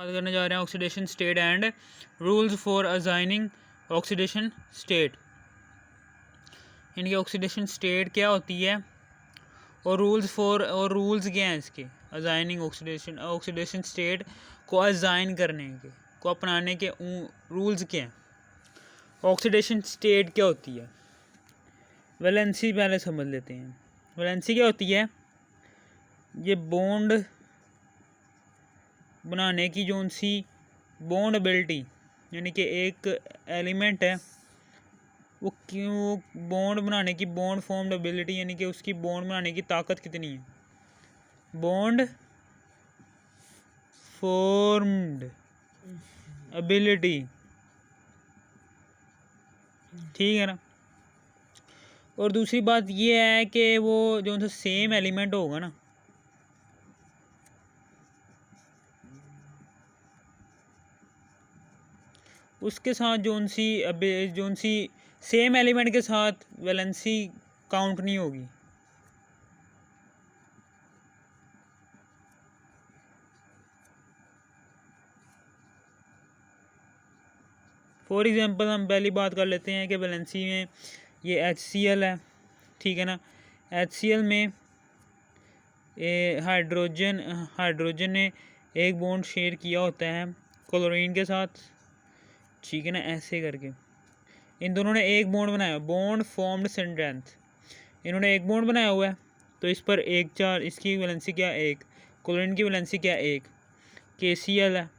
बात करने जा रहे हैं oxidation state and rules for assigning oxidation state. इनकी ऑक्सीडेशन स्टेट क्या होती है और रूल्स क्या हैं इसके अजाइनिंग ऑक्सीडेशन स्टेट को अजाइन करने के को अपनाने के रूल्स क्या हैं। ऑक्सीडेशन स्टेट क्या होती है, वैलेंसी पहले समझ लेते हैं। वैलेंसी क्या होती है, ये बॉन्ड बनाने की जो सी बॉन्ड एबिलिटी, यानी कि एक एलिमेंट है वो क्यों बॉन्ड बनाने की बॉन्ड फॉर्म्ड एबिलिटी, यानी कि उसकी बॉन्ड बनाने की ताकत कितनी है, बॉन्ड फॉर्म्ड एबिलिटी, ठीक है ना। और दूसरी बात ये है कि वो जो सा सेम एलिमेंट होगा ना, उसके साथ जोन सी सेम एलिमेंट के साथ वैलेंसी काउंट नहीं होगी। फॉर एग्जांपल हम पहली बात कर लेते हैं कि वैलेंसी में ये HCl है, ठीक है ना। HCl में हाइड्रोजन ने एक बॉन्ड शेयर किया होता है क्लोरीन के साथ, ठीक है ना। ऐसे करके इन दोनों ने एक बॉन्ड बनाया, बॉन्ड फॉर्म्ड स्ट्रेंथ, इन्होंने एक बॉन्ड बनाया हुआ है, तो इस पर 1 4, इसकी वैलेंसी क्या 1, क्लोरीन की वैलेंसी क्या 1, KCl है,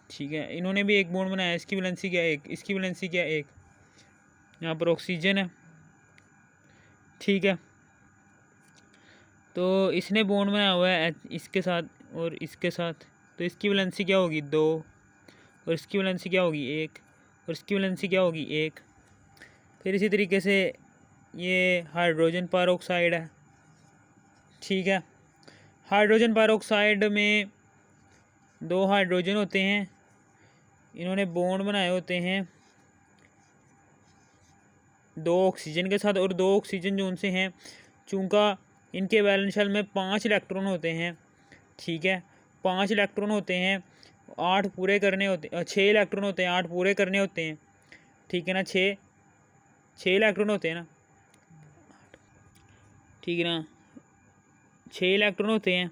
ठीक है। इन्होंने भी एक बॉन्ड बनाया, इसकी वैलेंसी क्या 1, इसकी वैलेंसी क्या 1। यहाँ पर ऑक्सीजन है, ठीक है। तो इसने बॉन्ड बनाया हुआ है इसके साथ और इसके साथ, तो इसकी वैलेंसी क्या होगी 2, और इसकी वैलेंसी क्या होगी 1, और इसकी वैलेंसी क्या होगी 1। फिर इसी तरीके से ये हाइड्रोजन पेरोक्साइड है, ठीक है। हाइड्रोजन पेरोक्साइड में 2 हाइड्रोजन होते हैं, इन्होंने बॉन्ड बनाए होते हैं 2 ऑक्सीजन के साथ, और 2 ऑक्सीजन जो उनसे हैं, चूँकि इनके वैलेंस शेल में 5 इलेक्ट्रॉन होते हैं, ठीक है। 5 इलेक्ट्रॉन होते हैं, 8 पूरे करने होते, 6 इलेक्ट्रॉन होते हैं, 8 पूरे करने होते हैं, ठीक है ना। 6 इलेक्ट्रॉन होते हैं ना, ठीक है ना। 6 इलेक्ट्रॉन होते हैं,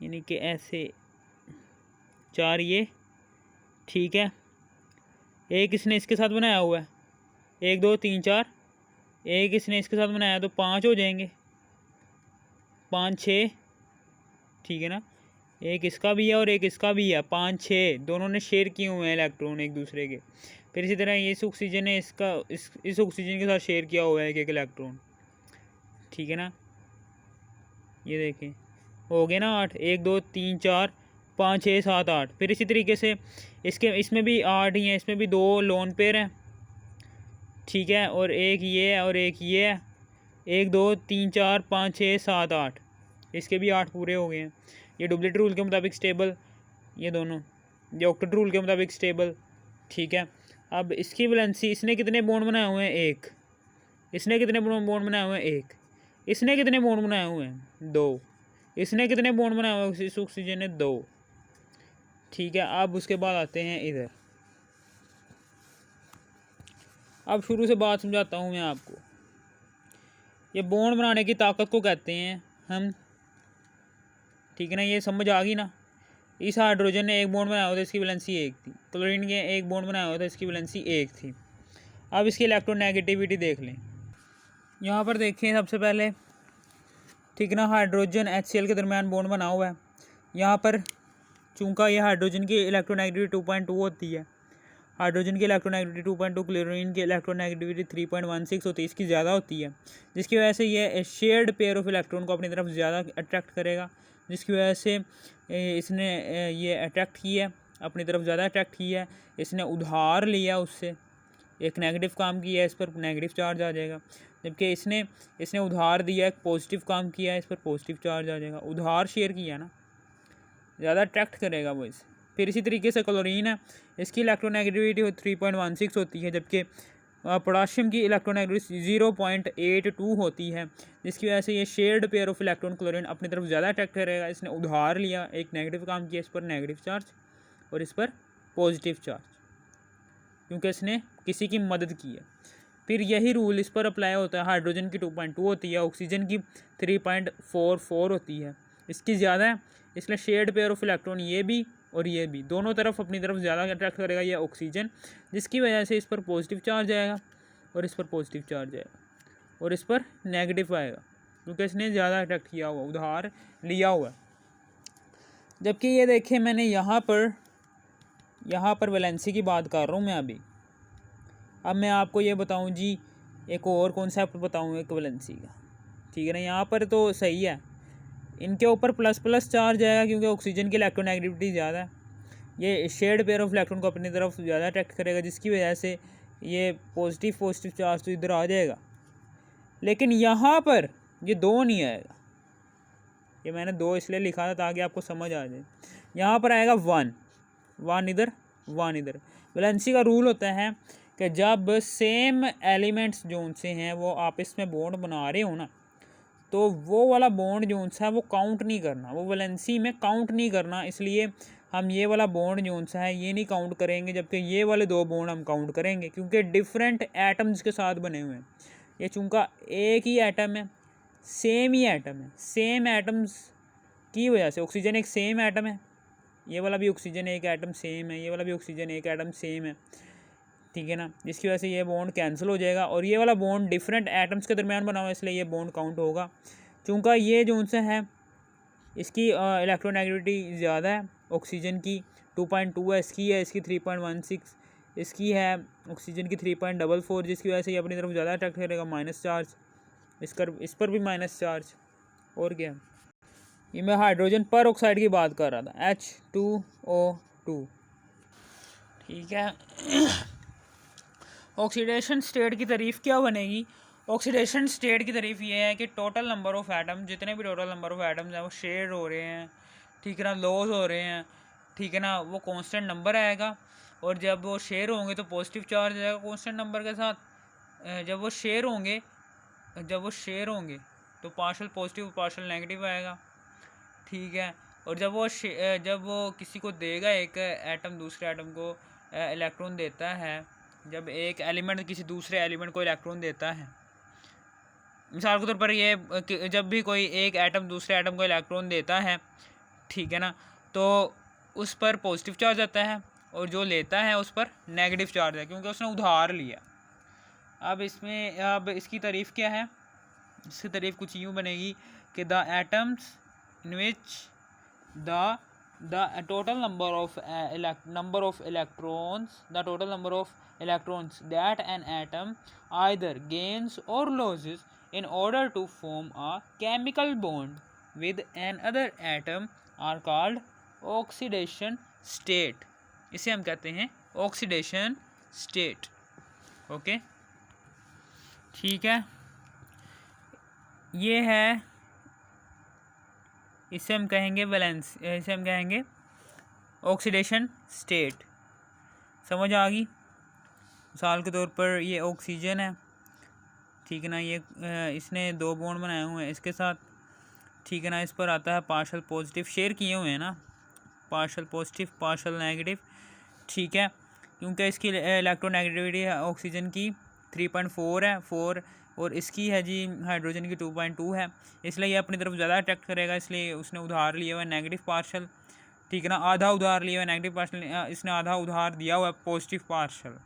यानी कि ऐसे 4 ये, ठीक है। एक इसने इसके साथ बनाया हुआ है, 1 2 3 4, एक इसने इसके साथ बनाया तो 5 हो जाएंगे, 5 6, ठीक है ना। एक इसका भी है और एक इसका भी है, 5 6 दोनों ने शेयर किए हुए हैं इलेक्ट्रॉन एक दूसरे के। फिर इसी तरह ये इस ऑक्सीजन ने इस ऑक्सीजन के साथ शेयर किया हुआ है एक इलेक्ट्रॉन, ठीक है ना। ये देखें हो गए ना 8, 1 2 3 4 5 6 7 8। फिर इसी तरीके से इसमें भी 8 ही हैं, इसमें भी 2 लोन पेयर हैं, ठीक है। और एक ये है और एक ये है, 1 2 3 4 5 6 7 8, इसके भी 8 पूरे हो गए हैं। ये डुप्लेट रूल के मुताबिक स्टेबल, ये दोनों ये ऑक्टेट रूल के मुताबिक स्टेबल, ठीक है। अब इसकी वैलेंसी, इसने कितने बॉन्ड बनाए हुए हैं 1, इसने कितने बॉन्ड बनाए हुए हैं 1, इसने कितने बॉन्ड बनाए हुए हैं 2, इसने कितने बॉन्ड बनाए हुए हैं इस ऑक्सीजन ने 2, ठीक है। अब उसके बाद आते हैं इधर, अब शुरू से बात समझाता हूँ मैं आपको। ये बॉन्ड बनाने की ताकत को कहते हैं हम, ठीक है ना। ये समझ आ गई ना। इस हाइड्रोजन ने एक बॉन्ड बनाया हुआ था, इसकी वैलेंसी 1 थी। क्लोरीन के एक बॉन्ड बनाया हुआ था, इसकी वैलेंसी 1 थी। अब इसकी इलेक्ट्रोनेगेटिविटी देख लें। यहाँ पर देखें सबसे पहले, ठीक है ना। हाइड्रोजन HCl के दरमियान बॉन्ड बना हुआ है। यहाँ पर चूँकि ये हाइड्रोजन की इलेक्ट्रोनेगेटिविटी 2.2 होती है, हाइड्रोजन की इलेक्ट्रोनेगेटिविटी 2.2, क्लोरीन की इलेक्ट्रोनेगेटिविटी 3.16 होती है, इसकी ज़्यादा होती है, जिसकी वजह से ये शेयर्ड पेयर ऑफ इलेक्ट्रॉन को अपनी तरफ ज़्यादा अट्रैक्ट करेगा, जिसकी वजह से इसने ये अट्रैक्ट किया, अपनी तरफ ज़्यादा अट्रैक्ट किया है। इसने उधार लिया, उससे एक नेगेटिव काम किया है, इस पर नेगेटिव चार्ज आ जाएगा। जबकि इसने उधार दिया, एक पॉजिटिव काम किया है, इस पर पॉजिटिव चार्ज आ जाएगा। उधार शेयर किया ना, ज़्यादा अट्रैक्ट करेगा वो इसे। फिर इसी तरीके से क्लोरीन है, इसकी इलेक्ट्रोनेगेटिविटी 3.16 होती है, जबकि पोटाशियम की इलेक्ट्रोनेगेटिविटी 0.82 होती है, जिसकी वजह से ये shared pair of electron chlorine अपनी तरफ ज़्यादा अट्रैक्ट करेगा। इसने उधार लिया, एक नेगेटिव काम किया, इस पर नेगेटिव चार्ज और इस पर पॉजिटिव चार्ज, क्योंकि इसने किसी की मदद की है। फिर यही रूल इस पर अप्लाई होता है। हाइड्रोजन की 2.2 होती है, ऑक्सीजन की 3.44 होती है, इसकी ज़्यादा है, इसलिए शेयर्ड पेयर ऑफ इलेक्ट्रॉन ये भी और ये भी दोनों तरफ अपनी तरफ ज़्यादा अट्रैक्ट करेगा ये ऑक्सीजन, जिसकी वजह से इस पर पॉजिटिव चार्ज आएगा और इस पर पॉजिटिव चार्ज आएगा और इस पर नेगेटिव आएगा, क्योंकि इसने ज़्यादा अट्रैक्ट किया हुआ, उधार लिया हुआ। जबकि ये देखें, मैंने यहाँ पर वैलेंसी की बात कर रहा हूँ मैं अभी। अब मैं आपको ये बताऊँ जी, एक और कॉन्सेप्ट बताऊँ एक वैलेंसी का, ठीक है ना। यहाँ पर तो सही है, इनके ऊपर प्लस प्लस चार्ज आएगा, क्योंकि ऑक्सीजन की इलेक्ट्रोनेगेटिविटी ज़्यादा है। ये शेयर्ड पेयर ऑफ इलेक्ट्रॉन को अपनी तरफ ज़्यादा अट्रैक्ट करेगा, जिसकी वजह से ये पॉजिटिव चार्ज तो इधर आ जाएगा। लेकिन यहाँ पर ये 2 नहीं आएगा, ये मैंने 2 इसलिए लिखा था ताकि आपको समझ आ जाए। यहाँ पर आएगा 1 इधर, 1 इधर। वैलेंसी का रूल होता है कि जब सेम एलिमेंट्स जो उनसे हैं वो आपस में बॉन्ड बना रहे हो ना, तो वो वाला बॉन्ड जो सा है वो काउंट नहीं करना, वो वैलेंसी में काउंट नहीं करना। इसलिए हम ये वाला बॉन्ड जो सा है ये नहीं काउंट करेंगे, जबकि ये वाले 2 बॉन्ड हम काउंट करेंगे, क्योंकि डिफरेंट एटम्स के साथ बने हुए हैं। ये चूँकि एक ही एटम है, सेम ही एटम है, सेम एटम्स की वजह से ऑक्सीजन एक सेम एटम है, ये वाला भी ऑक्सीजन एक एटम सेम है, ये वाला भी ऑक्सीजन एक एटम सेम है, ठीक है ना। जिसकी वजह से ये बॉन्ड कैंसिल हो जाएगा और ये वाला बॉन्ड डिफरेंट एटम्स के दरमियान बना हुआ है, इसलिए ये बॉन्ड काउंट होगा। चूँकि ये जो उनसे है इसकी इलेक्ट्रोनेगेटिविटी ज़्यादा है, ऑक्सीजन की 2.2 है, इसकी 3.16, इसकी है ऑक्सीजन की 3.44, जिसकी वजह से ये अपनी तरफ ज़्यादा अट्रैक्ट करेगा, माइनस चार्ज। इस पर भी माइनस चार्ज। और क्या, ये मैं हाइड्रोजन पर ऑक्साइड की बात कर रहा था, H2O2, ठीक है। ऑक्सीडेशन स्टेट की तारीफ़ क्या बनेगी? ऑक्सीडेशन स्टेट की तारीफ़ ये है कि टोटल नंबर ऑफ़ एटम, जितने भी टोटल नंबर ऑफ़ एटम्स हैं वो शेयर हो रहे हैं, ठीक है ना, लॉस हो रहे हैं, ठीक है ना, वो कांस्टेंट नंबर आएगा। और जब वो शेयर होंगे तो पॉजिटिव चार्ज आएगा कांस्टेंट नंबर के साथ। जब वो शेयर होंगे तो पार्शल पॉजिटिव पार्शल नेगेटिव आएगा, ठीक है। और जब वो किसी को देगा, एक एटम दूसरे एटम को इलेक्ट्रॉन देता है, जब एक एलिमेंट किसी दूसरे एलिमेंट को इलेक्ट्रॉन देता है, मिसाल के तौर पर ये जब भी कोई एक एटम दूसरे एटम को इलेक्ट्रॉन देता है, ठीक है ना, तो उस पर पॉजिटिव चार्ज आता है और जो लेता है उस पर नेगेटिव चार्ज है, क्योंकि उसने उधार लिया। अब इसकी तारीफ़ क्या है? इसकी तारीफ़ कुछ यूँ बनेगी कि the atoms in which the total number of electrons that an atom either gains or loses in order to form a chemical bond with another atom are called oxidation state। इसे हम कहते हैं oxidation state। ओके, ठीक है। ये है, इसे हम कहेंगे इसे हम कहेंगे ऑक्सीडेशन स्टेट। समझ आ गई? मिसाल के तौर पर ये ऑक्सीजन है, ठीक है ना, ये इसने 2 बॉन्ड बनाए हुए हैं इसके साथ, ठीक है ना। इस पर आता है पार्शल पॉजिटिव, शेयर किए हुए हैं ना, पार्शल पॉजिटिव पार्शल नेगेटिव, ठीक है। क्योंकि इसकी इलेक्ट्रोनेगेटिविटी है ऑक्सीजन की 3.4 है, 4, और इसकी है जी हाइड्रोजन की 2.2 है, इसलिए ये अपनी तरफ ज़्यादा अट्रैक्ट करेगा, इसलिए उसने उधार लिया हुआ है नेगेटिव पार्शल, ठीक है ना। आधा उधार लिया हुआ है नेगेटिव पार्शल, इसने आधा उधार दिया हुआ है पॉजिटिव पार्शल।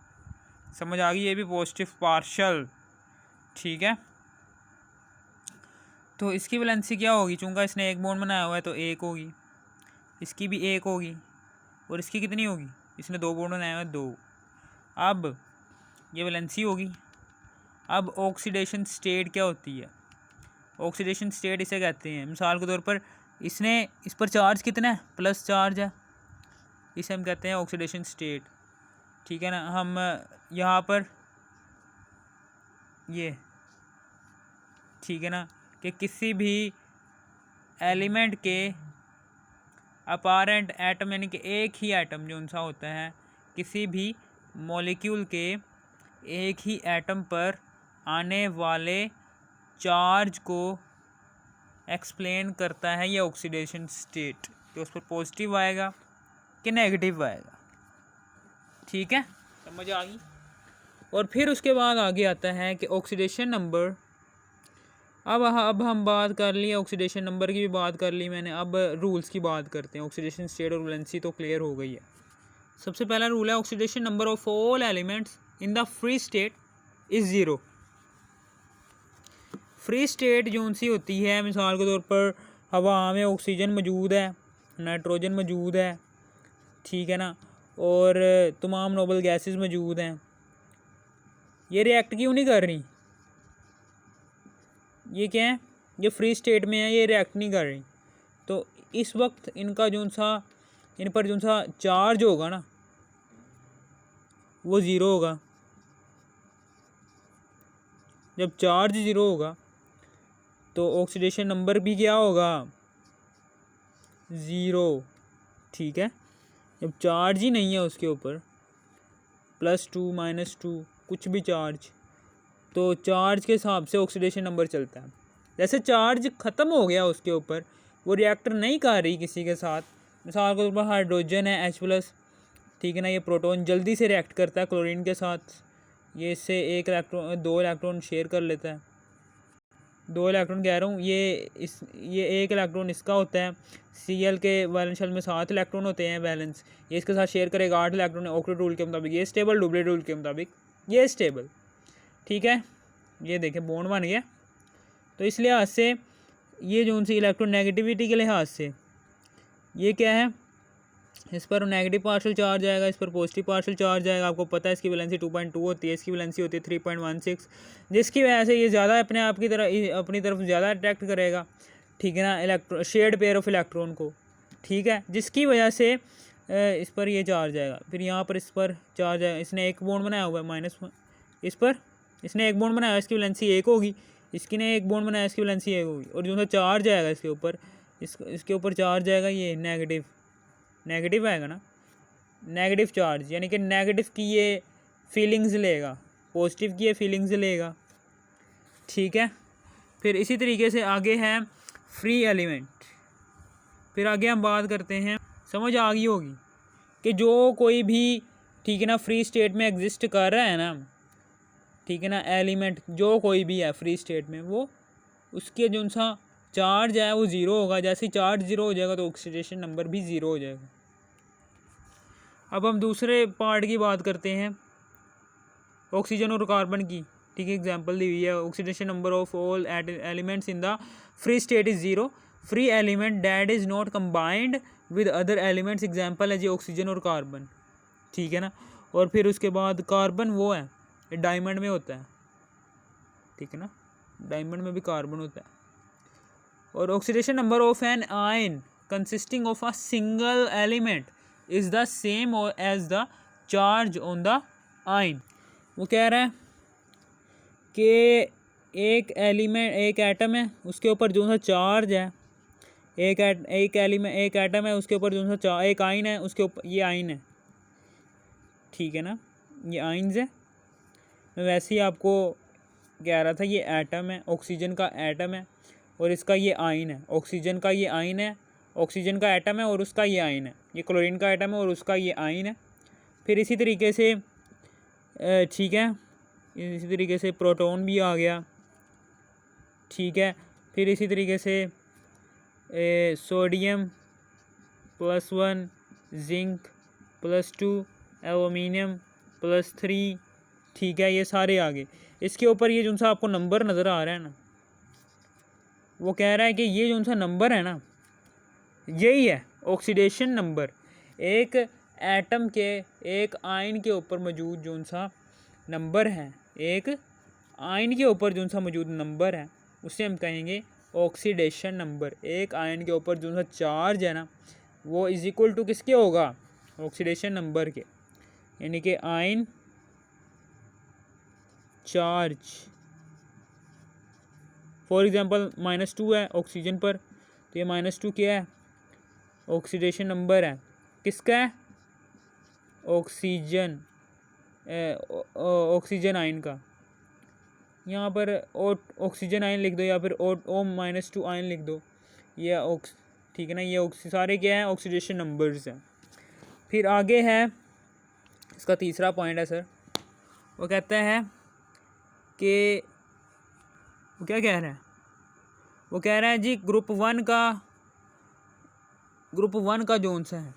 समझ आ गई? ये भी पॉजिटिव पार्शल, ठीक है। तो इसकी वैलेंसी क्या होगी? चूँकि इसने एक बॉन्ड बनाया हुआ है तो 1 होगी, इसकी भी 1 होगी, और इसकी कितनी होगी? इसने 2 बॉन्ड बनाया हुआ है, 2। अब ये वैलेंसी होगी। अब ऑक्सीडेशन स्टेट क्या होती है? ऑक्सीडेशन स्टेट इसे कहते हैं, मिसाल के तौर पर इस पर चार्ज कितना है? प्लस चार्ज है, इसे हम कहते हैं ऑक्सीडेशन स्टेट, ठीक है ना। हम यहाँ पर ये, ठीक है ना, कि किसी भी एलिमेंट के अपारेंट एटम, यानी कि एक ही एटम जो उनसा होता है, किसी भी मॉलिक्यूल के एक ही एटम पर आने वाले चार्ज को एक्सप्लेन करता है ये ऑक्सीडेशन स्टेट, कि उस पर पॉजिटिव आएगा कि नेगेटिव आएगा। ठीक है, समझ आ गई। और फिर उसके बाद आगे आता है कि ऑक्सीडेशन नंबर। अब हम बात कर ली ऑक्सीडेशन नंबर की भी बात कर ली मैंने। अब रूल्स की बात करते हैं। ऑक्सीडेशन स्टेट और वैलेंसी तो क्लियर हो गई है। सबसे पहला रूल है oxidation number of all elements in the free state is zero. Free state जो सी होती है, मिसाल के तौर पर हवा में ऑक्सीजन मौजूद है, नाइट्रोजन मौजूद है, ठीक है ना, और तमाम नोबल गैसेस मौजूद हैं, ये रिएक्ट क्यों नहीं कर रही? ये क्या है? ये फ्री स्टेट में है, ये रिएक्ट नहीं कर रही। तो इस वक्त इनका जो सा इन पर जो सा चार्ज होगा ना, वो ज़ीरो होगा। जब चार्ज ज़ीरो होगा तो ऑक्सीडेशन नंबर भी क्या होगा? ज़ीरो। ठीक है, जब चार्ज ही नहीं है उसके ऊपर, +2 -2 कुछ भी चार्ज, तो चार्ज के हिसाब से ऑक्सीडेशन नंबर चलता है। जैसे चार्ज ख़त्म हो गया उसके ऊपर, वो रिएक्टर नहीं कर रही किसी के साथ। मिसाल के तौर पर हाइड्रोजन है H+, ठीक है ना, ये प्रोटॉन जल्दी से रिएक्ट करता है क्लोरीन के साथ। ये इससे दो इलेक्ट्रॉन शेयर कर लेता है। 2 इलेक्ट्रॉन कह रहा हूँ, ये 1 इलेक्ट्रॉन इसका होता है। Cl के वैलेंस शेल में 7 इलेक्ट्रॉन होते हैं बैलेंस, ये इसके साथ शेयर करेगा 8 इलेक्ट्रॉन। ऑक्टेट रूल के मुताबिक ये स्टेबल, डुप्लेट रूल के मुताबिक ये स्टेबल। ठीक है, ये देखें बॉन्ड बन गया। तो इस लिहाज से ये जो उनसी इलेक्ट्रोनेगेटिविटी के लिहाज से ये क्या है, इस पर नेगेटिव पार्शियल चार्ज आएगा, इस पर पॉजिटिव पार्शियल चार्ज आएगा। आपको पता है इसकी वैलेंसी 2.2 होती है, इसकी वैलेंसी होती है 3.16, जिसकी वजह से ये ज़्यादा अपनी तरफ ज़्यादा अट्रैक्ट करेगा, ठीक है ना, शेयर्ड पेयर ऑफ इलेक्ट्रॉन को। ठीक है, जिसकी वजह से इस पर ये चार्ज आएगा। फिर यहाँ पर इस पर चार्ज आएगा। इसने एक बॉन्ड बनाया हुआ है -1, इस पर इसने एक बॉन्ड बनाया, इसकी वैलेंसी 1 होगी। इसकी ने एक बॉन्ड बनाया, इसकी वैलेंसी 1 होगी। और जो सा चार्ज आएगा इसके ऊपर, इसके ऊपर चार्ज आएगा ये नेगेटिव आएगा ना, नेगेटिव चार्ज, यानी कि नेगेटिव की ये फीलिंग्स लेगा, पॉजिटिव की ये फीलिंग्स लेगा। ठीक है, फिर इसी तरीके से आगे है फ्री एलिमेंट। फिर आगे हम बात करते हैं, समझ आ गई होगी कि जो कोई भी, ठीक है ना, फ्री स्टेट में एग्जिस्ट कर रहा है ना, ठीक है ना, एलिमेंट जो कोई भी है फ्री स्टेट में, वो उसके जो सा चार्ज है वो ज़ीरो होगा। जैसे ही चार्ज ज़ीरो हो जाएगा तो ऑक्सीडेशन नंबर भी ज़ीरो हो जाएगा। अब हम दूसरे पार्ट की बात करते हैं, ऑक्सीजन और कार्बन की। ठीक है, एग्जांपल दी हुई है, oxidation number of all elements in the free state is zero. Free element that is not combined with other elements, example है जी ऑक्सीजन और कार्बन। ठीक है ना, और फिर उसके बाद कार्बन वो है, डायमंड में होता है, ठीक है ना, डायमंड में भी कार्बन होता है। और oxidation number of an ion consisting of a single element is the same as the charge on the ion. वो कह रहा है कि एक एटम है, उसके ऊपर जो सा चार्ज है, एक एटम है, उसके ऊपर जो सा एक आयन है, उसके ऊपर ये आयन है, ठीक है ना, ये आयन्स है। मैं वैसे ही आपको कह रहा था, ये एटम है, ऑक्सीजन का एटम है और इसका ये आयन है। ऑक्सीजन का ये आयन है, ऑक्सीजन का एटम है और उसका ये आयन है। ये क्लोरीन का एटम है और उसका ये आयन है। फिर इसी तरीके से ठीक है, इसी तरीके से प्रोटॉन भी आ गया। ठीक है, फिर इसी तरीके से सोडियम +1, जिंक +2, एल्यूमिनियम +3, ठीक है, ये सारे आ गए। इसके ऊपर ये जो सा आपको नंबर नज़र आ रहा है ना, वो कह रहा है कि ये जो सा नंबर है ना, यही है ऑक्सीडेशन नंबर। एक एटम के, एक आयन के ऊपर मौजूद जो सा नंबर है, एक आयन के ऊपर जो सा मौजूद नंबर है, उसे हम कहेंगे ऑक्सीडेशन नंबर। एक आयन के ऊपर जो सा चार्ज है ना, वो इज इक्वल टू किसके होगा? ऑक्सीडेशन नंबर के, यानी कि आयन चार्ज। फॉर एग्जांपल -2 है ऑक्सीजन पर, तो ये -2 क्या है? ऑक्सीडेशन नंबर है, किसका है? ऑक्सीजन ऑक्सीजन आयन का। यहाँ पर ऑक्सीजन आयन लिख दो या फिर O-2 आयन लिख दो, ये ठीक है ना। ये सारे क्या है, ऑक्सीडेशन नंबर्स हैं। फिर आगे है इसका तीसरा पॉइंट है सर, वो कहता है कि वो क्या कह रहा है, वो कह रहा है जी ग्रुप वन का जोन सा है,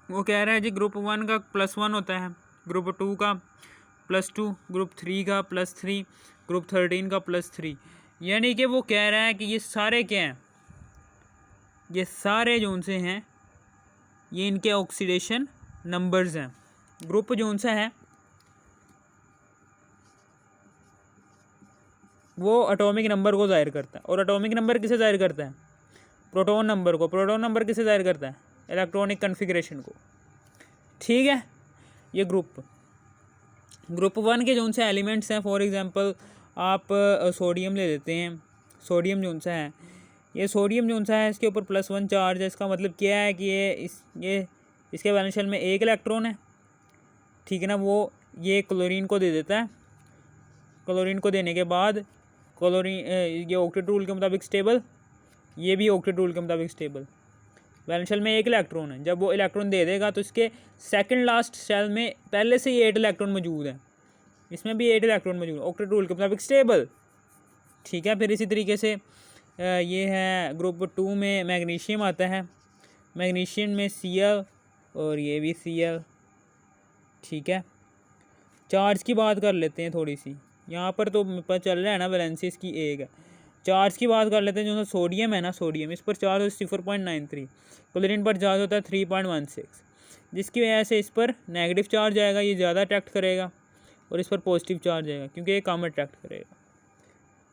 वो कह रहा है जी ग्रुप वन का +1 होता है, ग्रुप टू का +2, ग्रुप थ्री का +3, ग्रुप 13 का +3। यानी कि वो कह रहा है कि ये सारे क्या हैं, ये सारे जोन से हैं, ये इनके ऑक्सीडेशन नंबर्स हैं। ग्रुप जोन सा है वो एटॉमिक नंबर को ज़ाहिर करता है, और एटॉमिक नंबर किसे ज़ाहिर करता है, प्रोटॉन नंबर को। प्रोटॉन नंबर किसे ज़ाहिर करता है, इलेक्ट्रॉनिक कन्फिग्रेशन को। ठीक है, ये ग्रुप वन के जोन से एलिमेंट्स हैं। फॉर एग्जांपल आप सोडियम ले लेते हैं, सोडियम जोन सा है, ये सोडियम जोन सा है, इसके ऊपर +1 चार्ज है। इसका मतलब क्या है कि ये इसके वैलेंस शेल में एक इलेक्ट्रॉन है, ठीक है ना। वो ये क्लोरीन को दे देता है, क्लोरीन को देने के बाद क्लोरीन ये ऑक्टेट रूल के मुताबिक स्टेबल, ये भी ऑक्टेट रूल के मुताबिक स्टेबल। वैलेंस शेल में एक इलेक्ट्रॉन है, जब वो इलेक्ट्रॉन दे देगा तो इसके सेकंड लास्ट शेल में पहले से ही 8 इलेक्ट्रॉन मौजूद हैं, इसमें भी 8 इलेक्ट्रॉन मौजूद है, ऑक्टेट रूल के मुताबिक स्टेबल। ठीक है, फिर इसी तरीके से ये है ग्रुप 2 में मैग्नीशियम आता है, मैग्नीशियम में Cl और ये भी Cl। ठीक है, चार्ज की बात कर लेते हैं थोड़ी सी, यहाँ पर तो पता चल रहा है ना वैलेंसी इसकी एक है। चार्ज की बात कर लेते हैं, जो सोडियम है ना, सोडियम इस पर चार्ज होता है 0.93, क्लोरीन पर चार्ज होता है 3.16, जिसकी वजह से इस पर नेगेटिव चार्ज आएगा, ये ज़्यादा अट्रैक्ट करेगा, और इस पर पॉजिटिव चार्ज आएगा क्योंकि ये कम अट्रैक्ट करेगा।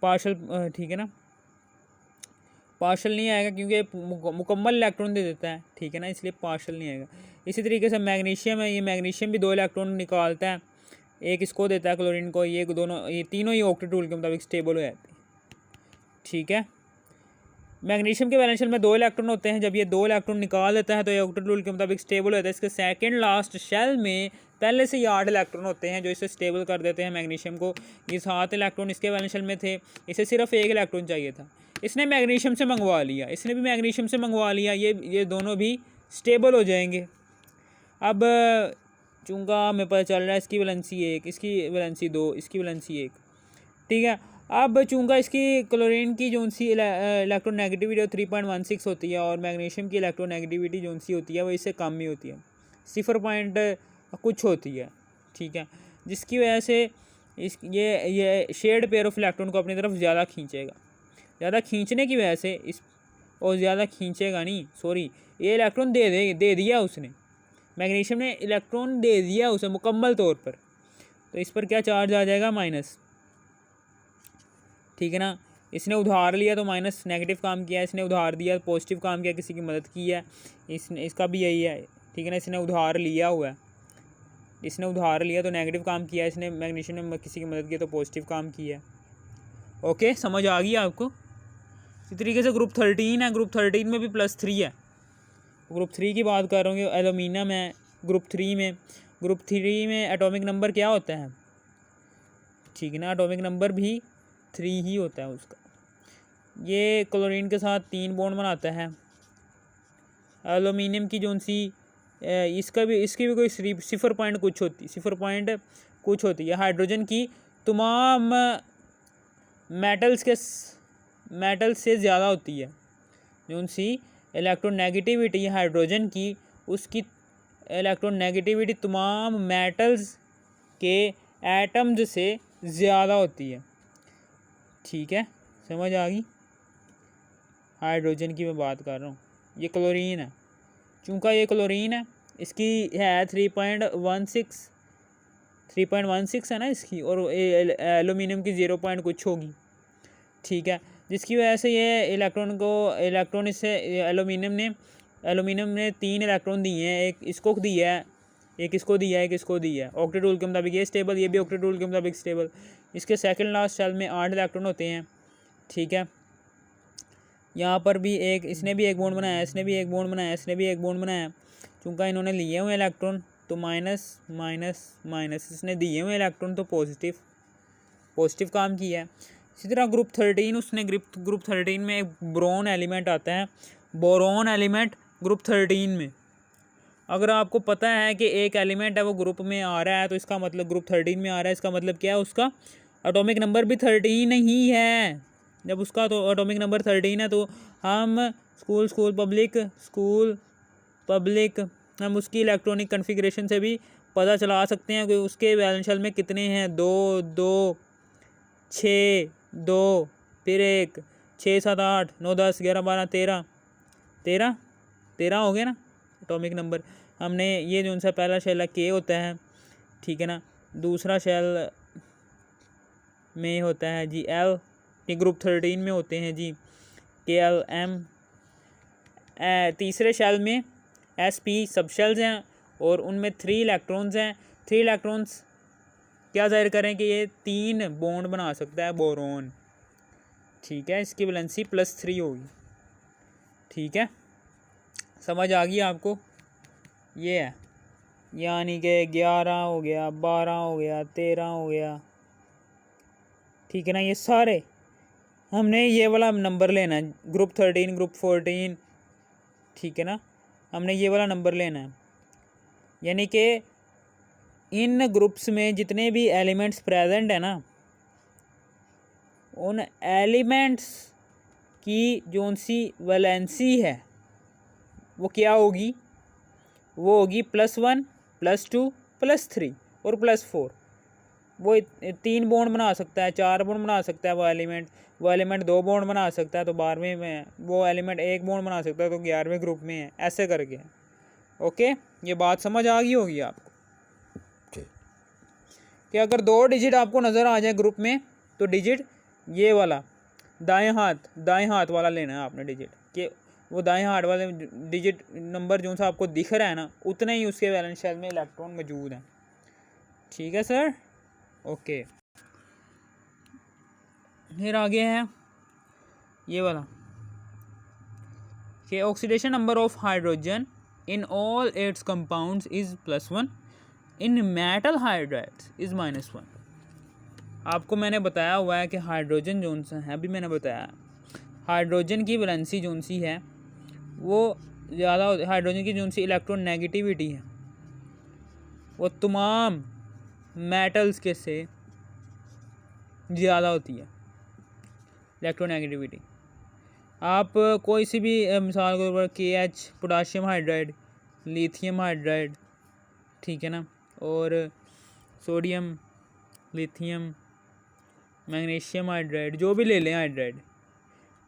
पार्शल, ठीक है ना, पार्शल नहीं आएगा क्योंकि मुकम्मल इलेक्ट्रॉन दे देता है, ठीक है ना, इसलिए पार्शल नहीं आएगा। इसी तरीके से मैग्नीशियम है, ये मैग्नीशियम भी 2 इलेक्ट्रॉन निकालता है, एक इसको देता है क्लोरीन को, ये तीनों ही ऑक्टेट रूल के मुताबिक स्टेबल हो जाते हैं। ठीक है, मैग्नीशियम के वैलेंस शेल में 2 इलेक्ट्रॉन होते हैं, जब ये 2 इलेक्ट्रॉन निकाल देता है तो ये ऑक्टेट रूल के मुताबिक स्टेबल हो जाता है। इसके सेकंड लास्ट शेल में पहले से ही 8 इलेक्ट्रॉन होते हैं जो इसे स्टेबल कर देते हैं मैग्नीशियम को। ये 7 इलेक्ट्रॉन इसके वैलेंस शेल में थे, इसे सिर्फ 1 इलेक्ट्रॉन चाहिए था, इसने मैग्नीशियम से मंगवा लिया, इसने भी मैग्नीशियम से मंगवा लिया, ये दोनों भी स्टेबल हो जाएंगे। अब चूँकि हमें पता चल रहा है इसकी वैलेंसी 1, इसकी वैलेंसी 2, इसकी वैलेंसी 1, ठीक है। अब चूँकि इसकी क्लोरीन की जो सी इलेक्ट्रोनेगेटिविटी 3.16 होती है और मैग्नीशियम की इलेक्ट्रोनेगेटिविटी जो सी होती है वो इससे कम ही होती है, 0 कुछ होती है, ठीक है, जिसकी वजह से ये शेयर्ड पेयर ऑफ इलेक्ट्रॉन को अपनी तरफ ज़्यादा खींचेगा। ज़्यादा खींचने की वजह से और ज़्यादा खींचेगा नहीं, सॉरी, ये इलेक्ट्रॉन दे दिया उसने, मैग्नीशियम ने इलेक्ट्रॉन दे दिया उसे मुकम्मल तौर पर, तो इस पर क्या चार्ज आ जाएगा, माइनस। ठीक है ना, इसने उधार लिया तो माइनस नेगेटिव काम किया, इसने उधार दिया पॉजिटिव काम किया, किसी की मदद की है, इसका भी यही है, ठीक है ना। इसने उधार लिया हुआ है, इसने उधार लिया तो नेगेटिव काम किया, इसने मैग्नीशियम ने किसी की मदद की तो पॉजिटिव काम किया। ओके, समझ आ गई आपको। इसी तरीके से ग्रुप 13 है, ग्रुप 13 में भी +3 है, ग्रुप 3 की बात कर रहा हूँ, एल्यूमिनियम है ग्रुप 3 में एटॉमिक नंबर क्या होता है, ठीक है ना, एटॉमिक नंबर भी 3 ही होता है उसका। ये क्लोरीन के साथ 3 बॉन्ड बनाता है। एल्यूमिनियम की जोन सी इसकी भी कोई 0 कुछ होती है। हाइड्रोजन की तमाम मेटल्स से ज़्यादा होती है जोन सी इलेक्ट्रोनेगेटिविटी है हाइड्रोजन की, उसकी इलेक्ट्रोनेगेटिविटी तमाम मेटल्स के एटम्स से ज़्यादा होती है। ठीक है, समझ आ गई। हाइड्रोजन की मैं बात कर रहा हूँ, ये क्लोरीन है, चूँकि ये क्लोरीन है, इसकी है 3.16 है ना इसकी, और एल्यूमिनियम की 0 कुछ होगी, ठीक है, जिसकी वजह से ये इलेक्ट्रॉन इससे एल्यूमिनियम ने 3 इलेक्ट्रॉन दिए हैं, एक इसको दिया है, एक इसको दिया है, एक इसको दिया है। ऑक्टेट रूल के मुताबिक ये स्टेबल, ये भी ऑक्टेट रूल के मुताबिक स्टेबल। इसके सेकंड लास्ट शेल में 8 इलेक्ट्रॉन होते हैं, ठीक है। यहाँ पर भी इसने भी एक बॉन्ड बनाया, इसने भी एक बॉन्ड बनाया, इसने भी एक बॉन्ड बनाया, चूँकि इन्होंने लिए हुए इलेक्ट्रॉन, तो माइनस माइनस माइनस, इसने दिए हुए इलेक्ट्रॉन तो पॉजिटिव काम किया है। इसी तरह ग्रुप 13, उसने ग्रुप 13 में एक बोरोन एलिमेंट आता है, बोरोन एलिमेंट ग्रुप 13 में। अगर आपको पता है कि एक एलिमेंट है वो ग्रुप में आ रहा है, तो इसका मतलब ग्रुप 13 में आ रहा है, इसका मतलब क्या है, उसका एटॉमिक नंबर भी 13 ही है। जब उसका तो एटॉमिक नंबर 13 है, तो हम स्कूल पब्लिक हम उसकी इलेक्ट्रॉनिक कन्फिग्रेशन से भी पता चला सकते हैं कि उसके वैलेंस शेल में कितने हैं। 2 2 6 2 फिर 1 6 7 8 9 10 11 12 13 हो गया ना एटॉमिक नंबर। हमने ये जो सा पहला शेल है के होता है, ठीक है ना, दूसरा शेल में होता है जी एल, ये ग्रुप 13 में होते हैं जी के एल एम। तीसरे शेल में एस पी सब शेल्स हैं और उनमें 3 इलेक्ट्रॉन्स हैं। 3 इलेक्ट्रॉन्स क्या जाहिर करें कि ये 3 बॉन्ड बना सकता है बोरोन, ठीक है, इसकी वैलेंसी +3 होगी। ठीक है, समझ आ गई आपको? ये है, यानी कि 11 हो गया, 12 हो गया, 13 हो गया, ठीक है ना। ये सारे हमने ये वाला नंबर लेना है, ग्रुप 13 ग्रुप 14, ठीक है ना, हमने ये वाला नंबर लेना है। यानी कि इन ग्रुप्स में जितने भी एलिमेंट्स प्रेजेंट है ना, उन एलिमेंट्स की जोन सी वैलेंसी है वो क्या होगी, वो होगी +1 +2 +3 और +4। वो 3 बॉन्ड बना सकता है, 4 बॉन्ड बना सकता है वो एलिमेंट 2 बॉन्ड बना सकता है तो 12वें में है, वो एलिमेंट 1 बॉन्ड बना सकता है तो 11वें ग्रुप में है, ऐसे करके। ओके, ये बात समझ आ गई होगी आपको कि अगर 2 डिजिट आपको नज़र आ जाए ग्रुप में, तो डिजिट ये वाला दाएं हाथ वाला लेना है आपने डिजिट, कि वो दाएं हाथ वाले डिजिट नंबर जो सा आपको दिख रहा है ना, उतने ही उसके वैलेंस शेल में इलेक्ट्रॉन मौजूद हैं। ठीक है सर, ओके। फिर आगे है ये वाला कि oxidation number of hydrogen in all it's compounds is +1, in metal hydrides is -1। आपको मैंने बताया हुआ है कि हाइड्रोजन जोन सा है, अभी मैंने बताया हाइड्रोजन की वैलेंसी जोन सी है वो ज़्यादा, हाइड्रोजन की जोन सी इलेक्ट्रोनेगेटिविटी है वो तमाम मेटल्स के से ज़्यादा होती है इलेक्ट्रोनेगेटिविटी। आप कोई सी भी मिसाल के ऊपर KH potassium hydride, lithium hydride, ठीक है ना, और सोडियम लिथियम मैग्नीशियम हाइड्राइड, जो भी ले लें हाइड्राइड,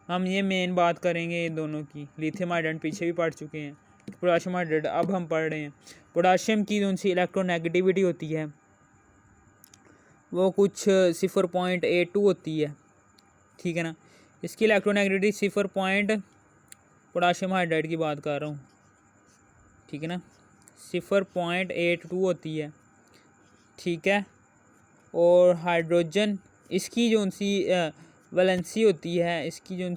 हम ये मेन बात करेंगे इन दोनों की। लिथियम हाइड्राइड पीछे भी पढ़ चुके हैं, पोटाशियम हाइड्राइड अब हम पढ़ रहे हैं। पोटाशियम की जो सी इलेक्ट्रोनेगेटिविटी होती है वो कुछ 0.82 होती है, ठीक है ना। इसकी इलेक्ट्रोनेगेटिविटी 0. पोटाशियम हाइड्राइड की बात कर रहा हूँ, ठीक है ना, 0.82 होती है, ठीक है। और हाइड्रोजन इसकी जो सी वैलेंसी होती है, इसकी जो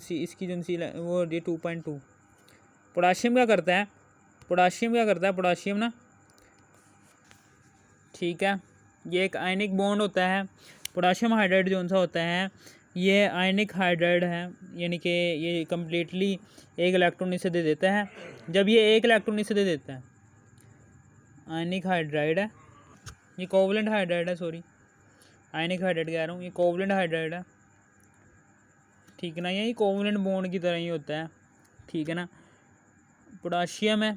सी वो 2.2। पोटाशियम क्या करता है, पोटाशियम ना, ठीक है, ये एक आयनिक बॉन्ड होता है। पोटाशियम हाइड्राइड जो सा होता है ये आयनिक हाइड्राइड है, यानी कि ये कम्प्लीटली एक इलेक्ट्रॉन इसे दे देता है। जब ये एक इलेक्ट्रॉन इसे दे देता है, आयनिक हाइड्राइड है, ये कोवलेंट हाइड्राइड है, सॉरी आयनिक हाइड्राइड कह रहा हूँ, ये कोवलेंट हाइड्राइड है, ठीक है ना, ये कोवलेंट बॉन्ड की तरह ही होता है, ठीक है ना। पोटाशियम है,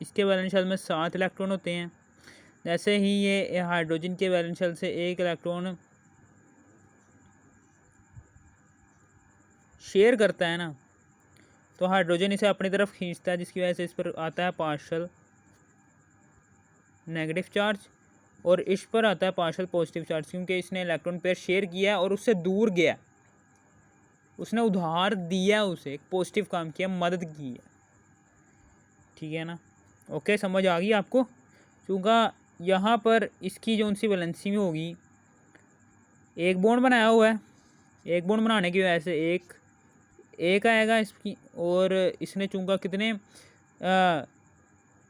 इसके वैलेंस शेल में 7 इलेक्ट्रॉन होते हैं। जैसे ही ये हाइड्रोजन के वैलेंस शेल से 1 इलेक्ट्रॉन शेयर करता है ना, तो हाइड्रोजन इसे अपनी तरफ खींचता है, जिसकी वजह से इस पर आता है पार्शियल नेगेटिव चार्ज और इस पर आता है पार्शियल पॉजिटिव चार्ज, क्योंकि इसने इलेक्ट्रॉन पेयर शेयर किया और उससे दूर गया, उसने उधार दिया, उसे एक पॉजिटिव काम किया, मदद की है, ठीक है ना। ओके, समझ आ गई आपको? क्योंकि यहाँ पर इसकी जो सी वैलेंसी में होगी, एक बॉन्ड बनाया हुआ है, एक बॉन्ड बनाने की वजह से एक आएगा इसकी, और इसने चूंकि कितने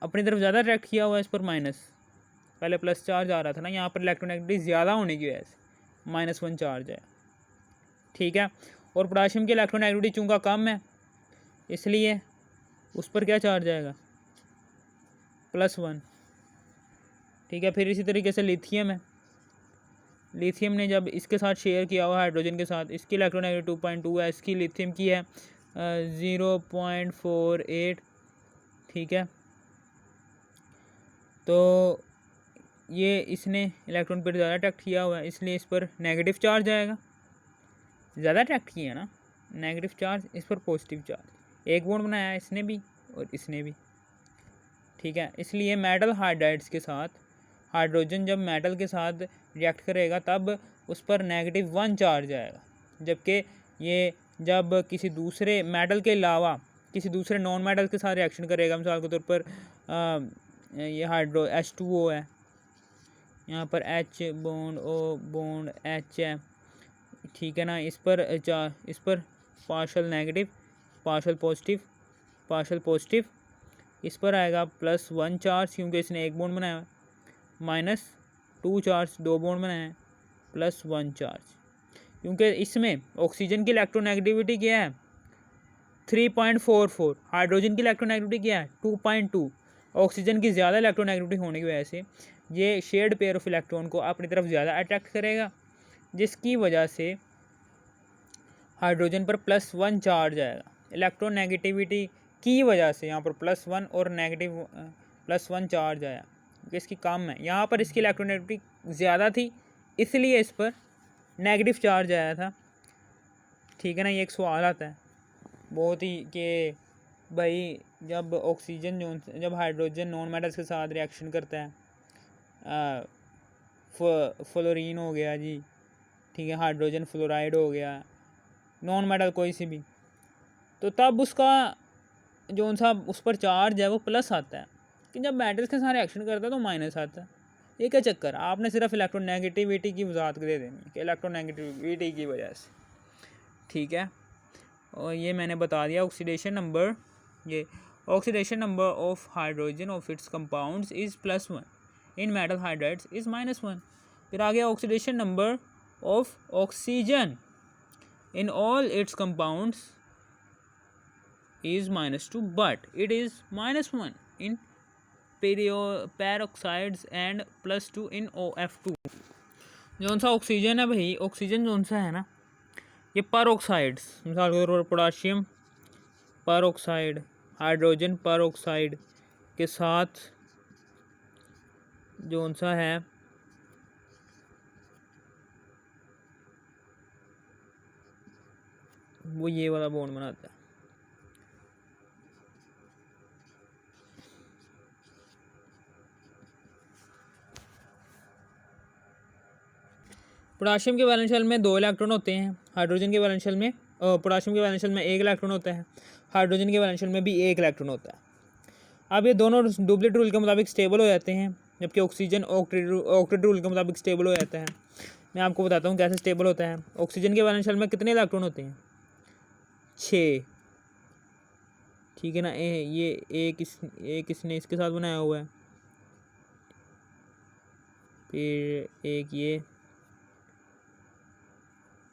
अपनी तरफ ज़्यादा अट्रैक्ट किया हुआ है, इस पर माइनस, पहले प्लस चार्ज आ रहा था ना, यहाँ पर इलेक्ट्रोनेगेटिविटी ज़्यादा होने की वजह से -1 चार्ज है, ठीक है। और पोटाशियम की इलेक्ट्रोनेगेटिविटी चूँकि कम है, इसलिए उस पर क्या चार्ज आएगा, +1, ठीक है। फिर इसी तरीके से लिथियम है, लिथियम ने जब इसके साथ शेयर किया हुआ हाइड्रोजन के साथ, इसकी इलेक्ट्रोनेगेटिविटी 2.2 है, इसकी लिथियम की है 0.48, ठीक है। तो ये इसने इलेक्ट्रॉन पर ज़्यादा अट्रैक्ट किया हुआ है, इसलिए इस पर नेगेटिव चार्ज आएगा, ज़्यादा अट्रैक्ट किया ना, नेगेटिव चार्ज, इस पर पॉजिटिव चार्ज। एक बॉन्ड बनाया है इसने भी और इसने भी, ठीक है। इसलिए मेटल हाइड्राइड्स के साथ हाइड्रोजन जब मेटल के साथ रिएक्ट करेगा तब उस पर -1 चार्ज आएगा, जबकि ये जब किसी दूसरे मेटल के अलावा किसी दूसरे नॉन मेटल के साथ रिएक्शन करेगा, मिसाल के तौर पर ये हाइड्रो H2O है, यहाँ पर H bond O bond H है, ठीक है ना, इस पर पार्शल नेगेटिव, पार्शल पॉजिटिव, इस पर आएगा +1 चार्ज, क्योंकि इसने एक बॉन्ड बनाया है, -2 चार्ज, 2 बॉन्ड बनाए हैं, +1 चार्ज, क्योंकि इसमें ऑक्सीजन की इलेक्ट्रोनेगेटिविटी क्या है 3.44, हाइड्रोजन की इलेक्ट्रोनेगेटिविटी क्या है 2.2। ऑक्सीजन की ज़्यादा इलेक्ट्रोनेगेटिविटी होने की वजह से ये शेयर्ड पेयर ऑफ इलेक्ट्रॉन को अपनी तरफ ज़्यादा अट्रैक्ट करेगा, जिसकी वजह से हाइड्रोजन पर +1 चार्ज आएगा। इलेक्ट्रोनेगेटिविटी की वजह से यहाँ पर +1 और नेगेटिव +1 चार्ज आया, इसकी कम है, यहाँ पर इसकी इलेक्ट्रोनेगेटिविटी ज़्यादा थी, इसलिए इस पर नेगेटिव चार्ज आया था, ठीक है ना। ये एक सवाल आता है बहुत ही कि भाई जब हाइड्रोजन नॉन मेटल्स के साथ रिएक्शन करता है, फ्लोरीन हो गया जी, ठीक है, हाइड्रोजन फ्लोराइड हो गया, नॉन मेटल कोई सी भी, तो तब उसका जो सा उस पर चार्ज है वो प्लस आता है, कि जब मेटल्स के साथ रिएक्शन करता है तो माइनस आता है। ये क्या चक्कर, आपने सिर्फ इलेक्ट्रोनेगेटिविटी की वजाहत दे देनी कि इलेक्ट्रोनेगेटिविटी की वजह से, ठीक है। और ये मैंने बता दिया ऑक्सीडेशन नंबर, ये oxidation number of hydrogen of its compounds is +1, in metal hydrides is -1। फिर आ गया oxidation number of oxygen in all it's compounds is -2, but it is -1 in peroxides and +2 in OF2। जौन सा oxygen है भाई, oxygen जौन सा है ना, ये परऑक्साइड्स, मिसाल के तौर पर पोटाशियम परऑक्साइड, हाइड्रोजन परऑक्साइड के साथ जौन सा है वो ये वाला बॉन्ड बनाता है। पोटाशियम के वैलेंस शेल में 2 इलेक्ट्रॉन होते हैं, हाइड्रोजन के वैलेंस शेल में पोटाशियम के वैलेंस शेल में 1 इलेक्ट्रॉन होता है, हाइड्रोजन के वैलेंस शेल में भी 1 इलेक्ट्रॉन होता है। अब ये दोनों डुप्लेट रूल के मुताबिक स्टेबल हो जाते हैं, जबकि ऑक्सीजन ऑक्टेट रूल के मुताबिक स्टेबल हो जाता है। मैं आपको बताता हूँ कैसे स्टेबल होता है। ऑक्सीजन के वैलेंस शेल में कितने इलेक्ट्रॉन होते हैं, 6, ठीक है ना। ये एक इसने इसके साथ बनाया हुआ है, फिर एक ये,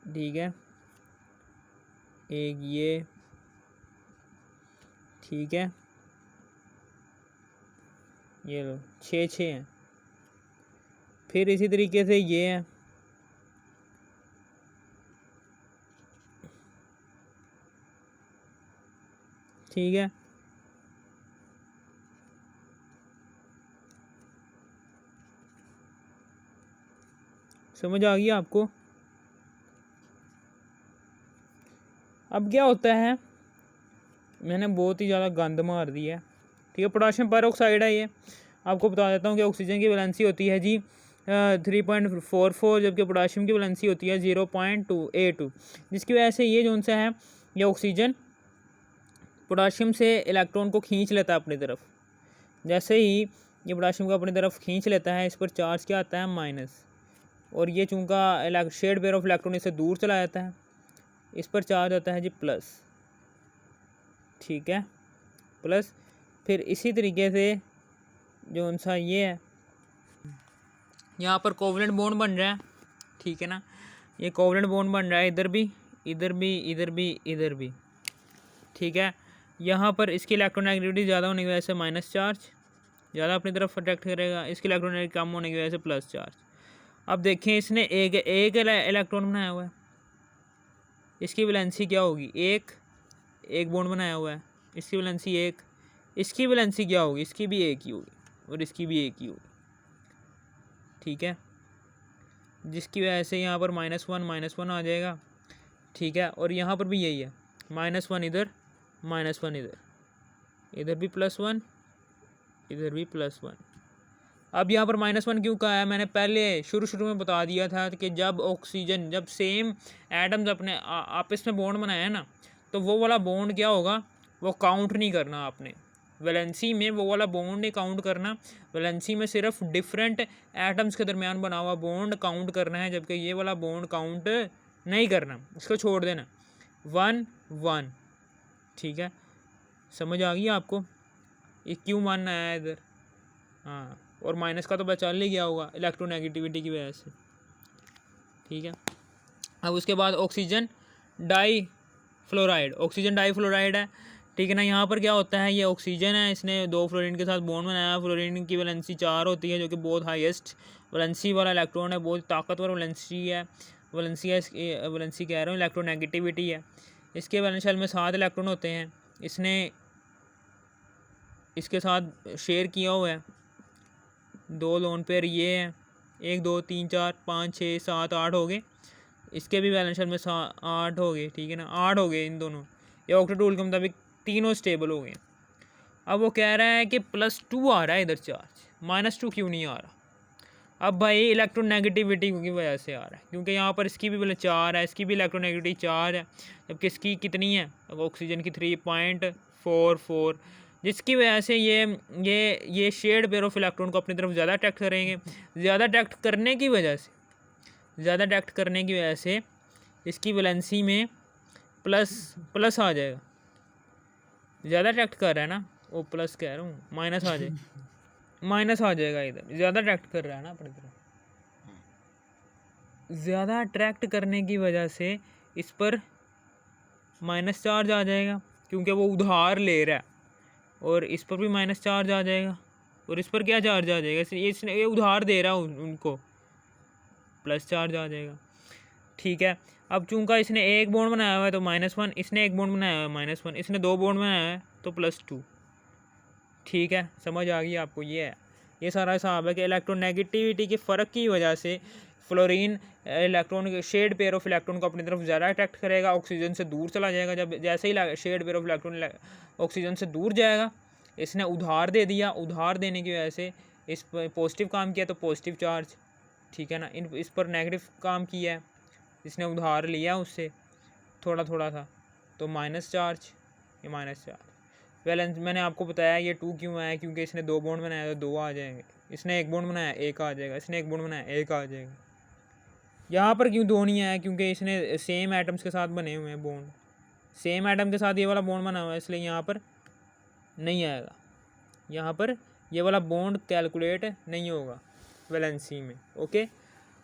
ठीक है, एक ये, ठीक है, ये लो 6 हैं। फिर इसी तरीके से ये है, ठीक है, समझ आ गई आपको। अब क्या होता है, मैंने बहुत ही ज़्यादा गंद मार दी है, ठीक है। पोटाशियम परऑक्साइड है, ये आपको बता देता हूँ कि ऑक्सीजन की वैलेंसी होती है जी 3.44, जबकि पोटाशियम की वैलेंसी होती है 0.282, जिसकी वजह से ये जो सा है ये ऑक्सीजन पोटाशियम से इलेक्ट्रॉन को खींच लेता है अपनी तरफ। जैसे ही ये पोटाशियम को अपनी तरफ खींच लेता है, इस पर चार्ज क्या आता है माइनस, और ये चूँकि शेड पेयर ऑफ इलेक्ट्रॉन इससे दूर चला जाता है, इस पर चार्ज आता है जी प्लस, ठीक है, प्लस। फिर इसी तरीके से जो सा ये है, यहाँ पर कोवलेंट बॉन्ड बन रहा है, ठीक है ना। ये कोवलेंट बॉन्ड बन रहा है इधर भी, इधर भी, इधर भी, इधर भी, ठीक है। यहाँ पर इसकी इलेक्ट्रोनेगेटिविटी ज़्यादा होने की वजह से माइनस चार्ज ज़्यादा अपनी तरफ अट्रैक्ट करेगा, इसकी इलेक्ट्रोनेगेटिविटी कम होने की वजह से प्लस चार्ज। अब देखें इसने एक इलेक्ट्रॉन बनाया हुआ है, इसकी वैलेंसी क्या होगी, एक बॉन्ड बनाया हुआ है, इसकी वैलेंसी एक, इसकी वैलेंसी क्या होगी, इसकी भी एक ही होगी और इसकी भी एक ही होगी, ठीक है। जिसकी वजह से यहाँ पर -1 आ जाएगा, ठीक है। और यहाँ पर भी यही है, -1 इधर, -1 इधर, इधर भी +1, इधर भी +1। अब यहाँ पर -1 क्यों कहा है, मैंने पहले शुरू में बता दिया था कि जब सेम एटम्स अपने आपस में बॉन्ड बनाए हैं ना, तो वो वाला बॉन्ड क्या होगा, वो काउंट नहीं करना आपने वैलेंसी में, वो वाला बॉन्ड नहीं काउंट करना। वैलेंसी में सिर्फ डिफरेंट एटम्स के दरमियान बना हुआ बॉन्ड काउंट करना है, जबकि ये वाला बॉन्ड काउंट नहीं करना, इसको छोड़ देना। 1 1, ठीक है। समझ आ गई आपको ये क्यों मानना है इधर, हाँ। और माइनस का तो बचा ले गया होगा इलेक्ट्रोनेगेटिविटी की वजह से, ठीक है। अब उसके बाद ऑक्सीजन डाई फ्लोराइड है, ठीक है ना। यहाँ पर क्या होता है, ये ऑक्सीजन है, इसने 2 फ्लोरीन के साथ बॉन्ड बनाया। फ्लोरीन की वैलेंसी 4 होती है, जो कि बहुत हाईएस्ट वैलेंसी वाला इलेक्ट्रॉन है, बहुत ताकतवर वैलेंसी कह रहा हूँ, इलेक्ट्रोनेगेटिविटी है। इसके वैलेंस शेल में 7 इलेक्ट्रॉन होते हैं, इसने इसके साथ शेयर किया हुआ है 2 लोन पेयर ये हैं, 1 2 3 4 5 6 7 8 हो गए। इसके भी बैलेंस शेल में 8 हो गए, ठीक है ना, 8 हो गए इन दोनों। ये ऑक्टेट रूल के मुताबिक तीनों स्टेबल हो गए। अब वो कह रहा है कि +2 आ रहा है इधर चार्ज, -2 क्यों नहीं आ रहा। अब भाई इलेक्ट्रोनेगेटिविटी की वजह से आ रहा है, क्योंकि यहाँ पर इसकी भी 4 है, इसकी भी इलेक्ट्रोनेगेटिविटी 4 है, जबकि इसकी कितनी है, ऑक्सीजन की 3.44, जिसकी वजह से ये शेड पेयर ऑफ इलेक्ट्रॉन को अपनी तरफ ज़्यादा अट्रैक्ट करेंगे। ज़्यादा अट्रैक्ट करने की वजह से इसकी वैलेंसी में प्लस आ जाएगा। ज़्यादा अट्रैक्ट कर रहा है ना, वो प्लस कह रहा हूँ, माइनस आ जाएगा इधर, ज़्यादा अट्रैक्ट कर रहा है ना अपनी तरफ। ज़्यादा अट्रैक्ट करने की वजह से इस पर माइनस चार्ज आ जाएगा, क्योंकि वो उधार ले रहा है, और इस पर भी माइनस चार्ज आ जाएगा, और इस पर क्या चार्ज आ जाएगा, ये उधार दे रहा है उनको, प्लस चार्ज आ जाएगा, ठीक है। अब चूंकि इसने एक बॉन्ड बनाया हुआ है तो -1, इसने एक बॉन्ड बनाया हुआ है -1, इसने 2 बॉन्ड बनाया है तो +2, ठीक है। समझ आ गई आपको, ये सारा हिसाब है कि इलेक्ट्रोनेगेटिविटी के फ़र्क की वजह से फ्लोरीन इलेक्ट्रॉन के शेड पेयर ऑफ इलेक्ट्रॉन को अपनी तरफ ज़्यादा अट्रैक्ट करेगा, ऑक्सीजन से दूर चला जाएगा। जब जैसे ही shared pair of electron oxygen से दूर जाएगा, इसने उधार दे दिया, उधार देने की वजह से इस पर पॉजिटिव काम किया तो पॉजिटिव चार्ज, ठीक है ना। इस पर नेगेटिव काम किया है, इसने उधार लिया उससे थोड़ा सा, तो माइनस चार्ज, ये माइनस चार्ज। बैलेंस मैंने आपको बताया ये 2 क्यों आया, क्योंकि इसने 2 बॉन्ड बनाया तो 2 आ जाएंगे, इसने 1 बॉन्ड बनाया 1 आ जाएगा, इसने 1 बॉन्ड बनाया 1 आ जाएगा। यहाँ पर क्यों 2 नहीं आया, क्योंकि इसने सेम एटम्स के साथ बने हुए हैं बॉन्ड, सेम एटम के साथ ये वाला बॉन्ड बना हुआ है, इसलिए यहाँ पर नहीं आएगा, यहाँ पर ये वाला बॉन्ड कैलकुलेट नहीं होगा वैलेंसी में, ओके।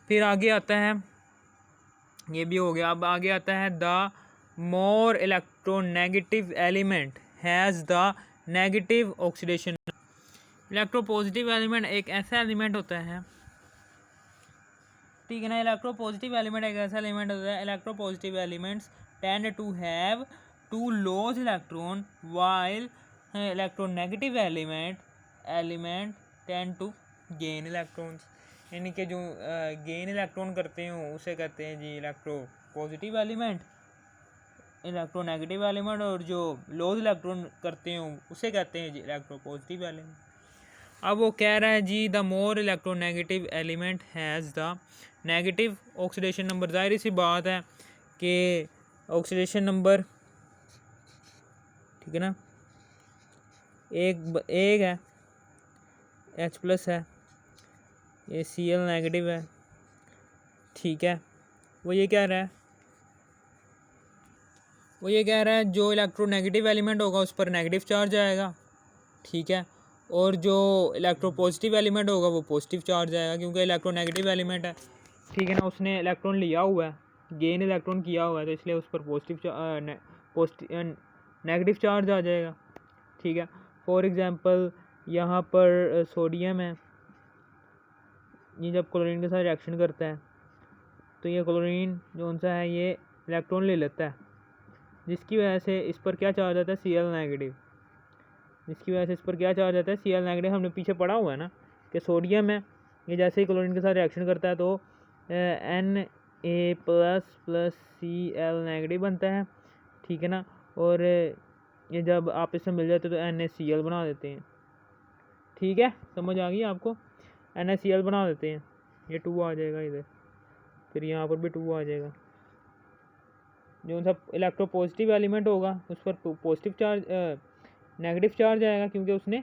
फिर आगे आता है, ये भी हो गया। अब आगे आता है the more electronegative element has the negative oxidation. Electropositive element एक ऐसा एलिमेंट होता है, ठीक है ना। इलेक्ट्रोपॉजिटिव एलिमेंट एक ऐसा एलिमेंट होता है, electropositive elements tend to have 2 loss electron while electronegative element tend to gain electrons. यानी कि जो गेन इलेक्ट्रॉन करते हैं उसे कहते हैं जी electropositive element, electronegative element, और जो लॉस इलेक्ट्रॉन करते हैं उसे कहते हैं जी इलेक्ट्रो पॉजिटिव एलिमेंट। अब वो कह रहा है जी the more electronegative element has the negative oxidation number. ज़ाहिर सी बात है कि ऑक्सीडेशन नंबर, ठीक है ना, एक है, H+ है, ये Cl नेगेटिव है, ठीक है। वो ये कह रहा है जो इलेक्ट्रोनेगेटिव एलिमेंट होगा उस पर नेगेटिव चार्ज आएगा, ठीक है। और जो इलेक्ट्रोपॉजिटिव एलिमेंट होगा वो पॉजिटिव चार्ज आएगा, क्योंकि इलेक्ट्रोनेगेटिव एलिमेंट है, ठीक है ना, उसने इलेक्ट्रॉन लिया हुआ है, गेन इलेक्ट्रॉन किया हुआ है, तो इसलिए उस पर नेगेटिव चार्ज आ जाएगा, ठीक है। फॉर एग्ज़ाम्पल यहाँ पर सोडियम है, ये जब क्लोरीन के साथ रिएक्शन करता है तो ये क्लोरीन जो सा है ये इलेक्ट्रॉन ले लेता है, जिसकी वजह से इस पर क्या चार्ज आता है, Cl नेगेटिव, जिसकी वजह से इस पर क्या चार्ज आता है, Cl नेगेटिव। हमने पीछे पढ़ा हुआ है ना कि सोडियम है, ये जैसे ही क्लोरीन के साथ रिएक्शन करता है तो Na प्लस Cl नेगेटिव बनता है, ठीक है ना। और ये जब आप इससे मिल जाते तो NaCl बना देते हैं, ठीक है, समझ आ गई आपको, NaCl बना देते हैं, ये 2 आ जाएगा इधर, फिर यहाँ पर भी 2 आ जाएगा। जो सा इलेक्ट्रोपॉजिटिव एलिमेंट होगा उस पर पॉजिटिव चार्ज नेगेटिव चार्ज आएगा, क्योंकि उसने